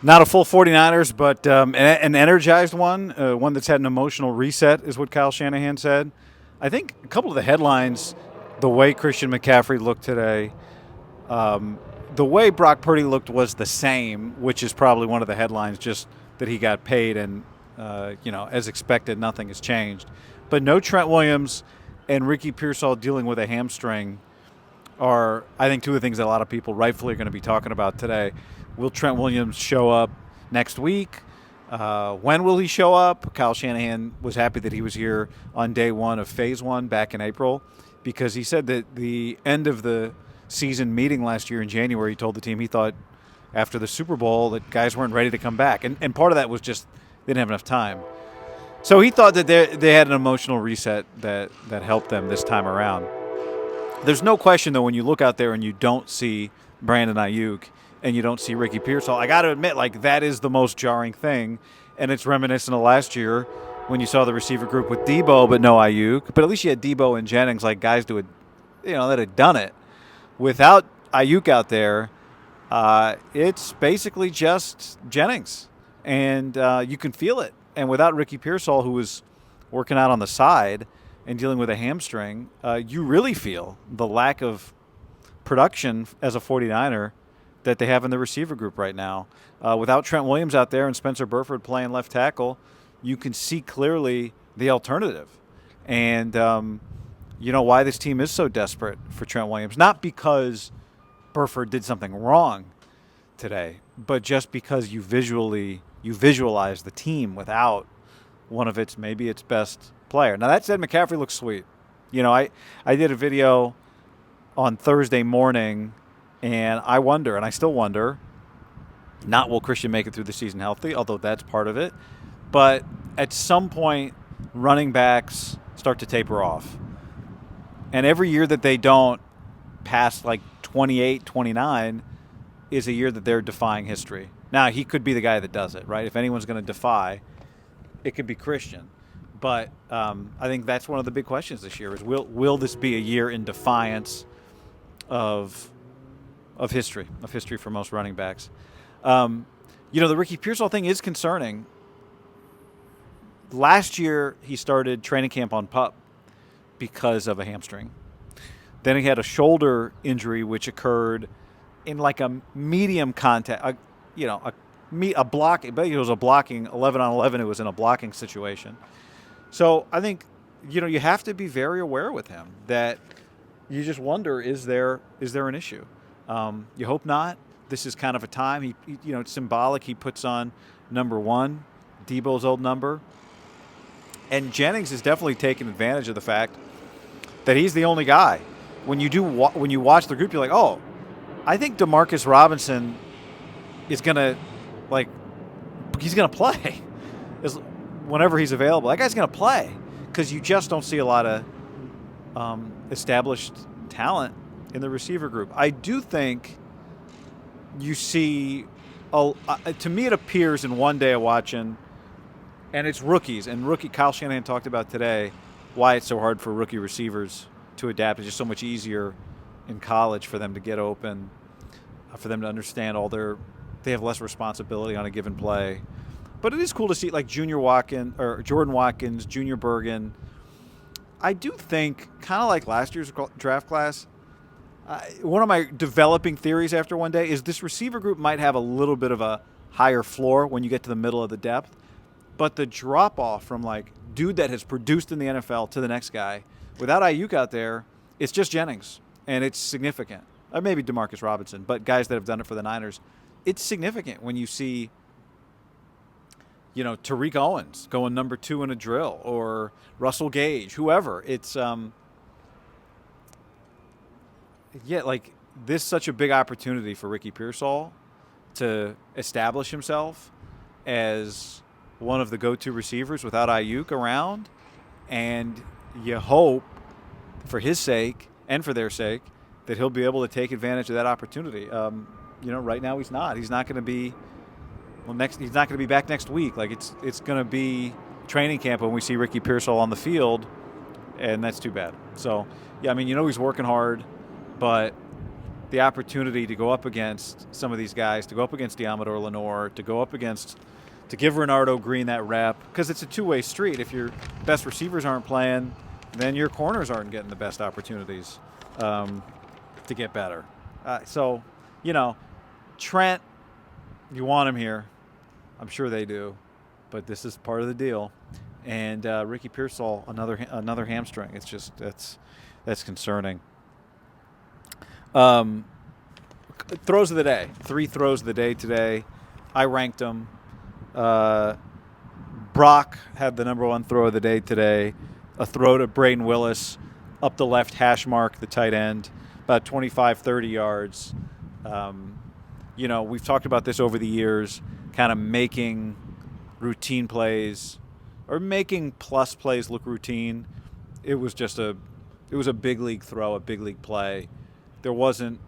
Not a full 49ers, but an energized one, one that's had an emotional reset, is what Kyle Shanahan said. I think a couple of the headlines, the way Christian McCaffrey looked today, the way Brock Purdy looked was the same, which is probably one of the headlines, just that he got paid and, as expected, nothing has changed. But no Trent Williams and Ricky Pearsall dealing with a hamstring are, I think, two of the things that a lot of people rightfully are going to be talking about today. Will Trent Williams show up next week? When will he show up? Kyle Shanahan was happy that he was here on day one of phase one back in April, because he said that the end of the season meeting last year in January, he told the team he thought after the Super Bowl that guys weren't ready to come back. And part of that was just they didn't have enough time. So he thought that they had an emotional reset that helped them this time around. There's no question, though, when you look out there and you don't see Brandon Ayuk and you don't see Ricky Pearsall, I got to admit, that is the most jarring thing. And it's reminiscent of last year when you saw the receiver group with Debo but no Ayuk. But at least you had Debo and Jennings, guys that had done it. Without Ayuk out there, it's basically just Jennings. And you can feel it. And without Ricky Pearsall, who was working out on the side and dealing with a hamstring, you really feel the lack of production as a 49er that they have in the receiver group right now. Without Trent Williams out there and Spencer Burford playing left tackle, you can see clearly the alternative. And why this team is so desperate for Trent Williams. Not because Burford did something wrong today, but just because you visualize the team without one of its best player. Now, that said, McCaffrey looks sweet. I did a video on Thursday morning, and I wonder, and I still wonder, not will Christian make it through the season healthy, although that's part of it, but at some point, running backs start to taper off. And every year that they don't pass 28, 29 is a year that they're defying history. Now, he could be the guy that does it, right? If anyone's going to defy, it could be Christian. But I think that's one of the big questions this year is will this be a year in defiance of history for most running backs? The Ricky Pearsall thing is concerning. Last year, he started training camp on PUP because of a hamstring. Then he had a shoulder injury, which occurred in a medium contact, a block. But it was a blocking 11-on-11. It was in a blocking situation. So I think you have to be very aware with him that you just wonder, is there an issue? You hope not. This is kind of a time he it's symbolic. He puts on number 1, Debo's old number, and Jennings is definitely taking advantage of the fact that he's the only guy. When you watch the group, you're like, oh, I think Demarcus Robinson is gonna he's gonna play whenever he's available. That guy's gonna play because you just don't see a lot of established talent in the receiver group. I do think you see, to me it appears in one day of watching, and it's rookies. And Kyle Shanahan talked about today why it's so hard for rookie receivers to adapt. It's just so much easier in college for them to get open, for them to understand they have less responsibility on a given play. But it is cool to see Jordan Watkins, Junior Bergen. I do think, kind of like last year's draft class, one of my developing theories after one day is this receiver group might have a little bit of a higher floor when you get to the middle of the depth. But the drop-off from dude that has produced in the NFL to the next guy, without Ayuk out there, it's just Jennings, and it's significant. Or maybe Demarcus Robinson, but guys that have done it for the Niners, it's significant when you see, Tariq Owens going number 2 in a drill, or Russell Gage, whoever. It's this is such a big opportunity for Ricky Pearsall to establish himself as one of the go-to receivers without Ayuk around, and you hope, for his sake and for their sake, that he'll be able to take advantage of that opportunity. Right now he's not. He's not going to be. He's not going to be back next week. It's going to be training camp when we see Ricky Pearsall on the field, and that's too bad. So, yeah, he's working hard, but the opportunity to go up against some of these guys, to go up against Diamador Lenore, to give Renardo Green that rep, because it's a two-way street. If your best receivers aren't playing, then your corners aren't getting the best opportunities to get better. So, Trent, you want him here. I'm sure they do, but this is part of the deal. And Ricky Pearsall, another hamstring. It's just that's concerning. Throws of the day. 3 throws of the day today. I ranked them. Brock had the number 1 throw of the day today. A throw to Braden Willis up the left hash mark, the tight end, about 25, 30 yards. We've talked about this over the years, kind of making routine plays or making plus plays look routine. It was a big league throw, a big league play. There wasn't,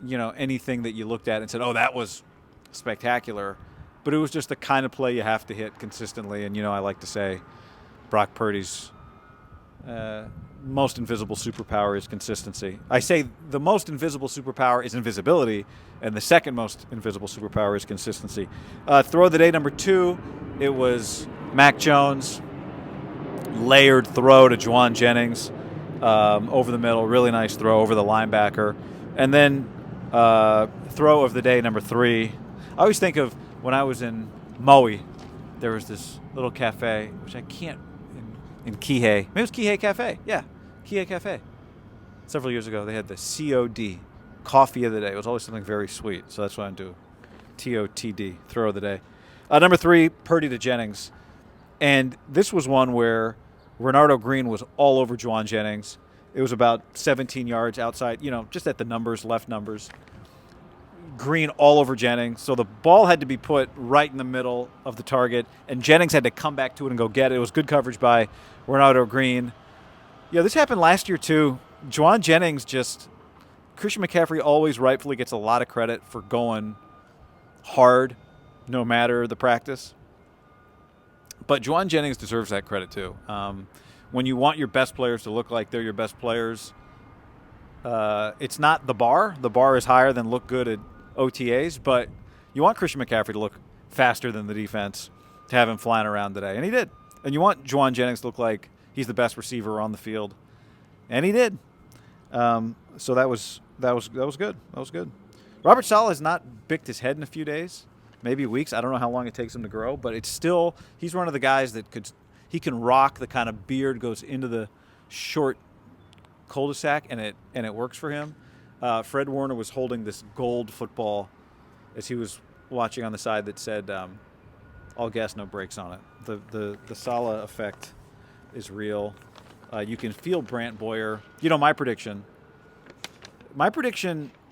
anything that you looked at and said, oh, that was spectacular. But it was just the kind of play you have to hit consistently. And, I like to say Brock Purdy's most invisible superpower is consistency. I say the most invisible superpower is invisibility, and the second most invisible superpower is consistency. Throw of the day number 2, it was Mac Jones. Layered throw to Juwan Jennings over the middle. Really nice throw over the linebacker. And then throw of the day number 3. I always think of when I was in Maui, there was this little cafe, which I can't, in Kihei. Maybe it was Kihei Cafe. Yeah, Kihei Cafe. Several years ago, they had the COD, coffee of the day. It was always something very sweet, so that's what I do. TOTD, throw of the day. Number 3, Purdy to Jennings. And this was one where Renardo Green was all over Juwan Jennings. It was about 17 yards outside, just at the numbers, left numbers. Green all over Jennings. So the ball had to be put right in the middle of the target, and Jennings had to come back to it and go get it. It was good coverage by Renardo Green. This happened last year too. Juwan Jennings Christian McCaffrey always rightfully gets a lot of credit for going hard no matter the practice. But Juwan Jennings deserves that credit too. When you want your best players to look like they're your best players, it's not the bar. The bar is higher than look good at OTAs, but you want Christian McCaffrey to look faster than the defense, to have him flying around today, and he did. And you want Juwan Jennings to look like he's the best receiver on the field, and he did. So that was good. That was good. Robert Saleh has not bicked his head in a few days, maybe weeks. I don't know how long it takes him to grow, but it's still, he's one of the guys that he can rock the kind of beard goes into the short cul-de-sac, and it works for him. Fred Warner was holding this gold football as he was watching on the side that said, all gas, no brakes on it. The Saleh effect is real. You can feel Brant Boyer. My prediction,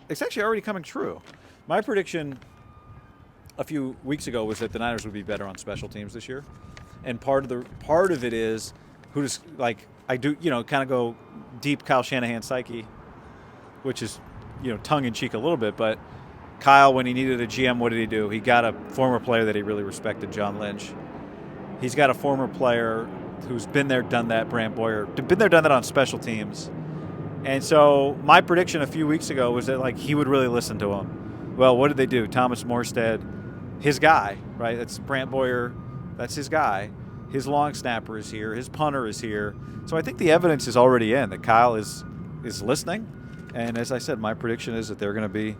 it's actually already coming true. My prediction a few weeks ago was that the Niners would be better on special teams this year. And part of it is I do, kind of go deep Kyle Shanahan psyche, which is, tongue-in-cheek a little bit. But Kyle, when he needed a GM, what did he do? He got a former player that he really respected, John Lynch. He's got a former player who's been there, done that, Brant Boyer. Been there, done that on special teams. And so my prediction a few weeks ago was that, he would really listen to him. Well, what did they do? Thomas Morstead, his guy, right? That's Brant Boyer. That's his guy. His long snapper is here. His punter is here. So I think the evidence is already in that Kyle is listening. And as I said, my prediction is that they're going to be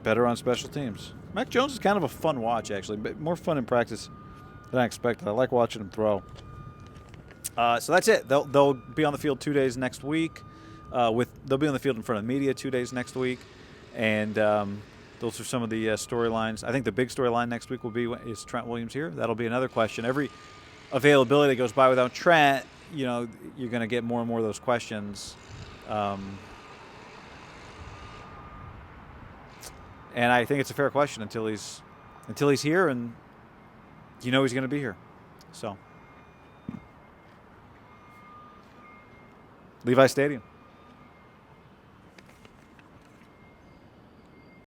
better on special teams. Mac Jones is kind of a fun watch, actually, but more fun in practice than I expected. I like watching him throw. So that's it. They'll be on the field 2 days next week. They'll be on the field in front of the media 2 days next week, and those are some of the storylines. I think the big storyline next week will be, is Trent Williams here? That'll be another question. Every availability that goes by without Trent, you're going to get more and more of those questions. And I think it's a fair question until he's here, and he's going to be here. So, Levi Stadium.